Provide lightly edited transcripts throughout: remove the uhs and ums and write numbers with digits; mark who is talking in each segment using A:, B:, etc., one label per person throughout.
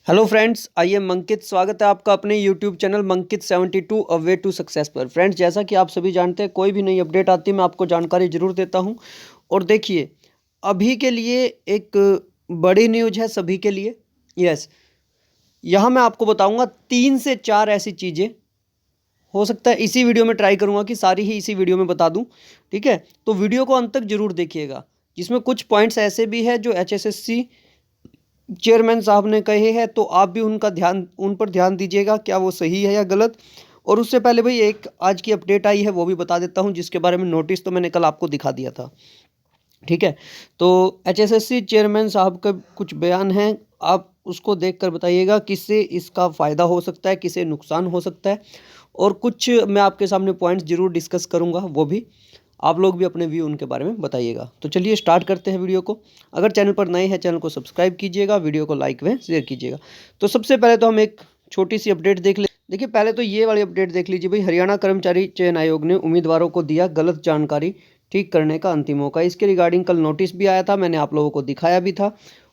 A: Hello friends, I am Mankit. स्वागत है आपका अपने YouTube channel Mankit 72 a way to success पर। फ्रेंड्स, जैसा कि आप सभी जानते हैं, कोई भी नई अपडेट आती है मैं आपको जानकारी ज़रूर देता हूं। और देखिए, अभी के लिए एक बड़ी न्यूज़ है सभी के लिए। यस, यहाँ मैं आपको बताऊंगा 3 से 4 ऐसी चीज़ें। हो सकता है इसी वीडियो में ट्राई करूँगा कि सारी ही इसी वीडियो में बता दूँ। ठीक है, तो वीडियो को अंत तक जरूर देखिएगा, जिसमें कुछ पॉइंट्स ऐसे भी है जो HSSC चेयरमैन साहब ने कहे हैं, तो आप भी उन पर ध्यान दीजिएगा, क्या वो सही है या गलत। और उससे पहले भाई एक आज की अपडेट आई है वो भी बता देता हूं, जिसके बारे में नोटिस तो मैंने कल आपको दिखा दिया था। ठीक है, तो HSSC चेयरमैन साहब का कुछ बयान है, आप उसको देखकर बताइएगा किससे इसका फ़ायदा हो सकता है, किसे नुकसान हो सकता है। और कुछ मैं आपके सामने पॉइंट्स जरूर डिस्कस करूँगा, वो भी आप लोग भी अपने व्यू उनके बारे में बताइएगा। तो चलिए स्टार्ट करते हैं वीडियो को। अगर चैनल पर नए हैं, चैनल को सब्सक्राइब कीजिएगा, वीडियो को लाइक व शेयर कीजिएगा। तो सबसे पहले तो हम एक छोटी सी अपडेट देख ले। देखिए, पहले तो ये वाली अपडेट देख लीजिए भाई। हरियाणा कर्मचारी चयन आयोग ने उम्मीदवारों को दिया गलत जानकारी ठीक करने का अंतिम मौका। इसके रिगार्डिंग कल नोटिस भी आया था, मैंने आप लोगों को दिखाया भी था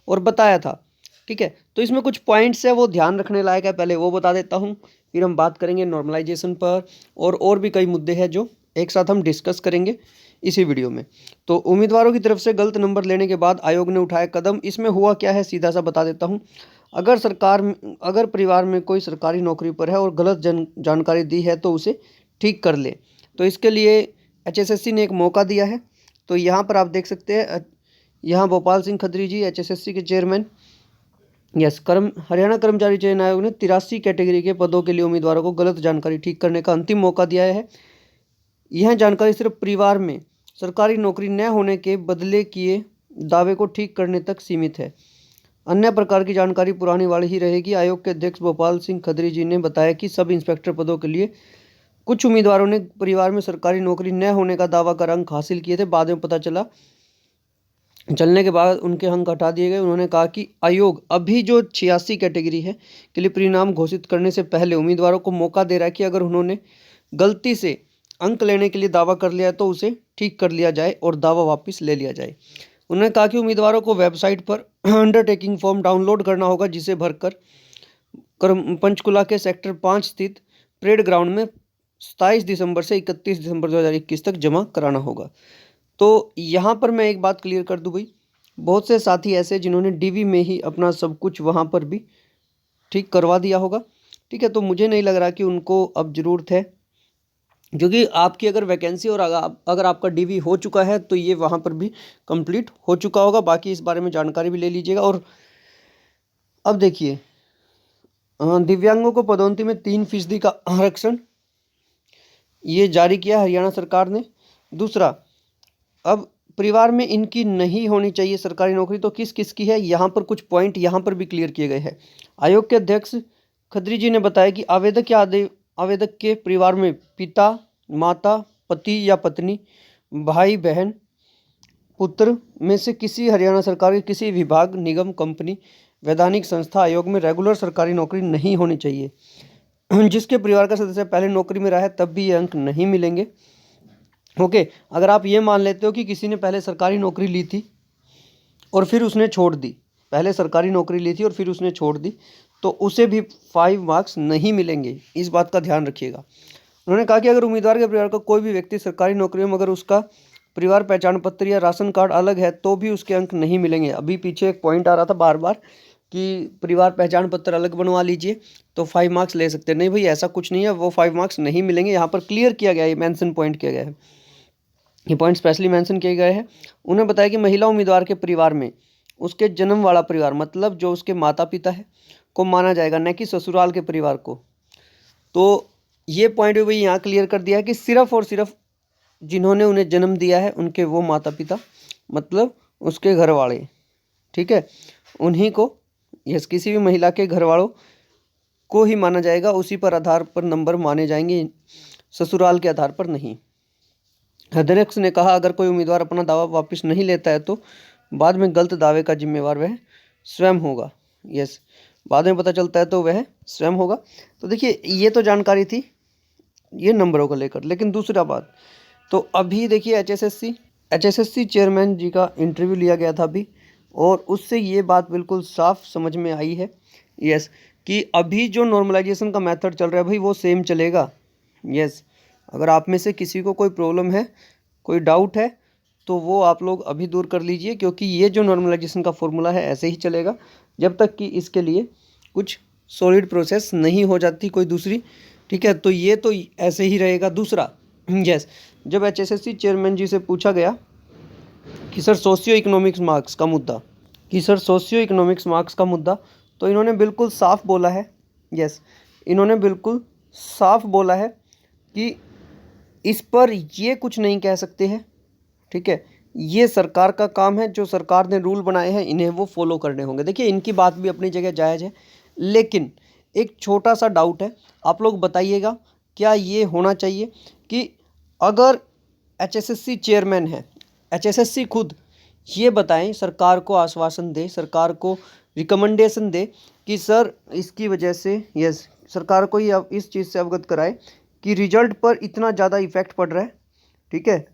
A: और बताया था। ठीक है, तो इसमें कुछ पॉइंट्स है वो ध्यान रखने लायक है, पहले वो बता देता हूँ, फिर हम बात करेंगे नॉर्मलाइजेशन पर और भी कई मुद्दे हैं जो एक साथ हम डिस्कस करेंगे इसी वीडियो में। तो उम्मीदवारों की तरफ से गलत नंबर लेने के बाद आयोग ने उठाया कदम। इसमें हुआ क्या है सीधा सा बता देता हूँ। अगर परिवार में कोई सरकारी नौकरी पर है और गलत जानकारी दी है तो उसे ठीक कर ले। तो इसके लिए HSSC ने एक मौका दिया है। तो यहाँ पर आप देख सकते हैं, यहाँ भोपाल सिंह खत्री जी HSSC के चेयरमैन। यस, हरियाणा कर्मचारी चयन आयोग ने 83 कैटेगरी के पदों के लिए उम्मीदवारों को गलत जानकारी ठीक करने का अंतिम मौका दिया है। यह जानकारी सिर्फ परिवार में सरकारी नौकरी न होने के बदले किए दावे को ठीक करने तक सीमित है। अन्य प्रकार की जानकारी पुरानी वाली ही रहेगी। आयोग के अध्यक्ष भोपाल सिंह खत्री जी ने बताया कि सब इंस्पेक्टर पदों के लिए कुछ उम्मीदवारों ने परिवार में सरकारी नौकरी न होने का दावा कर अंक हासिल किए थे। बाद में पता चलने के बाद उनके अंक हटा दिए गए। उन्होंने कहा कि आयोग अभी जो 86 कैटेगरी है के लिए परिणाम घोषित करने से पहले उम्मीदवारों को मौका दे रहा है कि अगर उन्होंने गलती से अंक लेने के लिए दावा कर लिया है तो उसे ठीक कर लिया जाए और दावा वापस ले लिया जाए। उन्होंने कहा कि उम्मीदवारों को वेबसाइट पर अंडरटेकिंग फॉर्म डाउनलोड करना होगा, जिसे भरकर पंचकुला के सेक्टर 5 स्थित परेड ग्राउंड में 27 दिसंबर से 31 दिसंबर 2021 तक जमा कराना होगा। तो यहाँ पर मैं एक बात क्लियर कर दूँ भाई, बहुत से साथी ऐसे जिन्होंने DV में ही अपना सब कुछ वहाँ पर भी ठीक करवा दिया होगा। ठीक है, तो मुझे नहीं लग रहा कि उनको अब ज़रूरत है, क्योंकि आपकी अगर वैकेंसी और अगर आपका DV हो चुका है तो ये वहाँ पर भी कंप्लीट हो चुका होगा। बाकी इस बारे में जानकारी भी ले लीजिएगा। और अब देखिए, दिव्यांगों को पदोन्नति में 3% का आरक्षण ये जारी किया हरियाणा सरकार ने। दूसरा, अब परिवार में इनकी नहीं होनी चाहिए सरकारी नौकरी, तो किस किस की है, यहाँ पर कुछ पॉइंट यहाँ पर भी क्लियर किए गए हैं। आयोग के अध्यक्ष खत्री जी ने बताया कि आवेदक के परिवार में पिता, माता, पति या पत्नी, भाई बहन, पुत्र में से किसी हरियाणा सरकार के किसी विभाग, निगम, कंपनी, वैधानिक संस्था, आयोग में रेगुलर सरकारी नौकरी नहीं होनी चाहिए। जिसके परिवार का सदस्य पहले नौकरी में रहा है तब भी ये अंक नहीं मिलेंगे। ओके, अगर आप ये मान लेते हो कि किसी ने पहले सरकारी नौकरी ली थी और फिर उसने छोड़ दी, पहले सरकारी नौकरी ली थी और फिर उसने छोड़ दी, तो उसे भी 5 मार्क्स नहीं मिलेंगे। इस बात का ध्यान रखिएगा। उन्होंने कहा कि अगर उम्मीदवार के परिवार का कोई भी व्यक्ति सरकारी नौकरी में मगर उसका परिवार पहचान पत्र या राशन कार्ड अलग है तो भी उसके अंक नहीं मिलेंगे। अभी पीछे एक पॉइंट आ रहा था बार बार कि परिवार पहचान पत्र अलग बनवा लीजिए तो 5 मार्क्स ले सकते हैं। नहीं भाई, ऐसा कुछ नहीं है, वो 5 मार्क्स नहीं मिलेंगे। यहाँ पर क्लियर किया गया है, मेंशन पॉइंट किया गया है, ये पॉइंट स्पेशली मेंशन किए गए हैं। उन्होंने बताया कि महिला उम्मीदवार के परिवार में उसके जन्म वाला परिवार, मतलब जो उसके माता पिता है, को माना जाएगा, न कि ससुराल के परिवार को। तो ये पॉइंट भी यहाँ क्लियर कर दिया है कि सिर्फ और सिर्फ जिन्होंने उन्हें जन्म दिया है उनके वो माता पिता, मतलब उसके घर वाले, ठीक है, उन्हीं को, यस, किसी भी महिला के घर वालों को ही माना जाएगा। उसी पर आधार पर नंबर माने जाएंगे, ससुराल के आधार पर नहीं। अध्यक्ष ने कहा अगर कोई उम्मीदवार अपना दावा वापस नहीं लेता है तो बाद में गलत दावे का जिम्मेवार वह स्वयं होगा। यस, बाद में पता चलता है तो वह स्वयं होगा। तो देखिए, ये तो जानकारी थी ये नंबरों को लेकर। लेकिन दूसरा बात, तो अभी देखिए HSSC चेयरमैन जी का इंटरव्यू लिया गया था अभी, और उससे ये बात बिल्कुल साफ समझ में आई है यस, कि अभी जो नॉर्मलाइजेशन का मेथड चल रहा है भाई वो सेम चलेगा। यस, अगर आप में से किसी को कोई प्रॉब्लम है, कोई डाउट है, तो वो आप लोग अभी दूर कर लीजिए, क्योंकि ये जो नॉर्मलाइजेशन का फॉर्मूला है ऐसे ही चलेगा जब तक कि इसके लिए कुछ सॉलिड प्रोसेस नहीं हो जाती कोई दूसरी। ठीक है, तो ये तो ऐसे ही रहेगा। दूसरा, यस, जब HSSC चेयरमैन जी से पूछा गया कि सर सोशियो इकोनॉमिक्स मार्क्स का मुद्दा, तो इन्होंने बिल्कुल साफ बोला है। यस, इन्होंने बिल्कुल साफ बोला है कि इस पर ये कुछ नहीं कह सकते हैं। ठीक है, ये सरकार का काम है, जो सरकार ने रूल बनाए हैं इन्हें वो फॉलो करने होंगे। देखिए, इनकी बात भी अपनी जगह जायज़ है, लेकिन एक छोटा सा डाउट है, आप लोग बताइएगा क्या ये होना चाहिए कि अगर HSSC चेयरमैन है, HSSC खुद ये बताएं, सरकार को आश्वासन दे, सरकार को रिकमेंडेशन दे कि सर इसकी वजह से, यस, सरकार को ये इस चीज़ से अवगत कराए कि रिजल्ट पर इतना ज़्यादा इफेक्ट पड़ रहा है। ठीक है,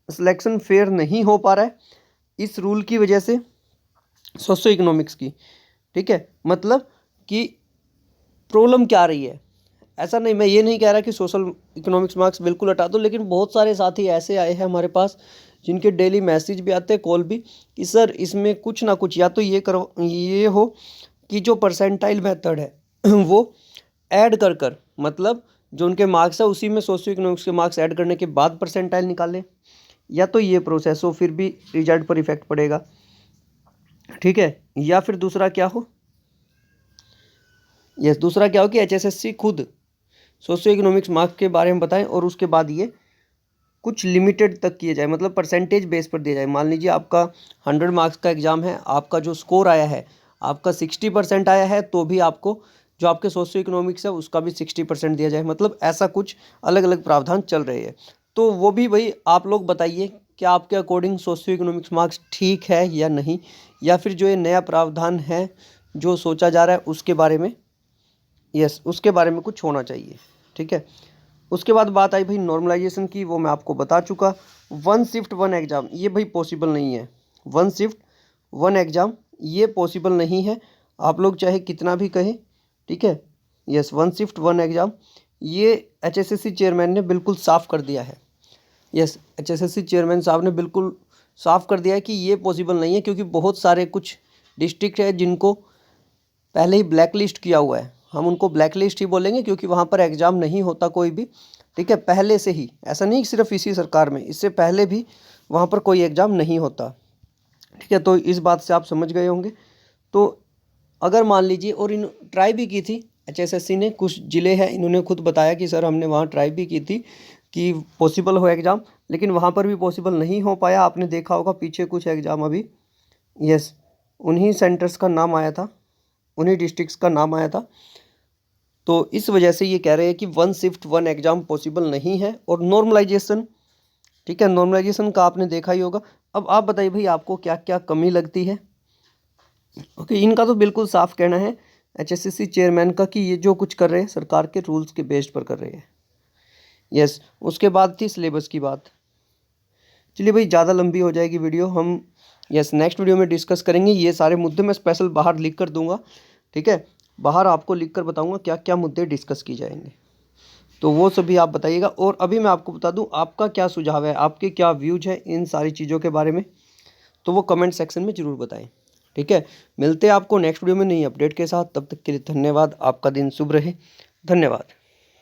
A: सिलेक्शन फेयर नहीं हो पा रहा है इस रूल की वजह से, सोशियो इकोनॉमिक्स की। ठीक है, मतलब कि प्रॉब्लम क्या रही है, ऐसा नहीं, मैं ये नहीं कह रहा कि सोशल इकोनॉमिक्स मार्क्स बिल्कुल हटा दो, लेकिन बहुत सारे साथी ऐसे आए हैं हमारे पास जिनके डेली मैसेज भी आते हैं, कॉल भी, कि सर इसमें कुछ ना कुछ या तो ये करो, ये हो कि जो परसेंटाइल मेथड है वो ऐड कर मतलब जो उनके मार्क्स है उसी में सोशियो इकोनॉमिक्स के मार्क्स ऐड करने के बाद परसेंटाइल निकालें, या तो ये प्रोसेस हो, फिर भी रिजल्ट पर इफेक्ट पड़ेगा। ठीक है, या फिर दूसरा क्या हो, यस, दूसरा क्या हो कि HSSC खुद सोशियो इकोनॉमिक्स मार्क्स के बारे में बताएं और उसके बाद ये कुछ लिमिटेड तक किए जाए, मतलब परसेंटेज बेस पर दिया जाए। मान लीजिए आपका 100 मार्क्स का एग्ज़ाम है, आपका जो स्कोर आया है, आपका 60% आया है, तो भी आपको जो आपके सोशियो इकोनॉमिक्स है उसका भी 60% दिया जाए। मतलब ऐसा कुछ अलग अलग प्रावधान चल रहे हैं, तो वो भी भाई आप लोग बताइए क्या आपके अकॉर्डिंग सोशियो इकोनॉमिक्स मार्क्स ठीक है या नहीं, या फिर जो ये नया प्रावधान है जो सोचा जा रहा है उसके बारे में, यस, उसके बारे में कुछ होना चाहिए। ठीक है, उसके बाद बात आई भाई नॉर्मलाइजेशन की, वो मैं आपको बता चुका। 1 शिफ्ट 1 एग्ज़ाम, ये भाई पॉसिबल नहीं है। 1 शिफ्ट 1 एग्ज़ाम ये पॉसिबल नहीं है, आप लोग चाहे कितना भी कहें। ठीक है, यस, 1 शिफ्ट 1 एग्ज़ाम ये HSSC चेयरमैन ने बिल्कुल साफ़ कर दिया है। यस, HSSC चेयरमैन साहब ने बिल्कुल साफ़ कर दिया है कि ये पॉसिबल नहीं है, क्योंकि बहुत सारे कुछ डिस्ट्रिक्ट है जिनको पहले ही ब्लैक लिस्ट किया हुआ है। हम उनको ब्लैक लिस्ट ही बोलेंगे, क्योंकि वहाँ पर एग्ज़ाम नहीं होता कोई भी। ठीक है, पहले से ही, ऐसा नहीं सिर्फ इसी सरकार में, इससे पहले भी वहाँ पर कोई एग्ज़ाम नहीं होता। ठीक है, तो इस बात से आप समझ गए होंगे। तो अगर मान लीजिए, और इन ट्राई भी की थी HSSC ने, कुछ ज़िले हैं इन्होंने खुद बताया कि सर हमने वहाँ ट्राई भी की थी कि पॉसिबल हो एग्ज़ाम, लेकिन वहाँ पर भी पॉसिबल नहीं हो पाया। आपने देखा होगा पीछे कुछ एग्ज़ाम अभी, यस, उन्हीं सेंटर्स का नाम आया था, उन्हीं डिस्ट्रिक्ट्स का नाम आया था। तो इस वजह से ये कह रहे हैं कि 1 शिफ्ट 1 एग्ज़ाम पॉसिबल नहीं है। और नॉर्मलाइजेशन, ठीक है, नॉर्मलाइजेशन का आपने देखा ही होगा। अब आप बताइए भाई आपको क्या क्या कमी लगती है। ओके, इनका तो बिल्कुल साफ कहना है HSSC चेयरमैन का कि ये जो कुछ कर रहे हैं सरकार के रूल्स के बेस्ड पर कर रहे हैं। यस, उसके बाद थी सिलेबस की बात। चलिए भाई, ज़्यादा लंबी हो जाएगी वीडियो, हम यस नेक्स्ट वीडियो में डिस्कस करेंगे। ये सारे मुद्दे मैं स्पेशल बाहर लिख कर दूंगा। ठीक है, बाहर आपको लिख कर बताऊँगा क्या क्या मुद्दे डिस्कस की जाएंगे, तो वो सभी आप बताइएगा। और अभी मैं आपको बता दूं आपका क्या सुझाव है, आपके क्या व्यूज है इन सारी चीज़ों के बारे में, तो वो कमेंट सेक्शन में ज़रूर बताएं। ठीक है, मिलते हैं आपको नेक्स्ट वीडियो में नई अपडेट के साथ। तब तक के लिए धन्यवाद, आपका दिन शुभ रहे। धन्यवाद।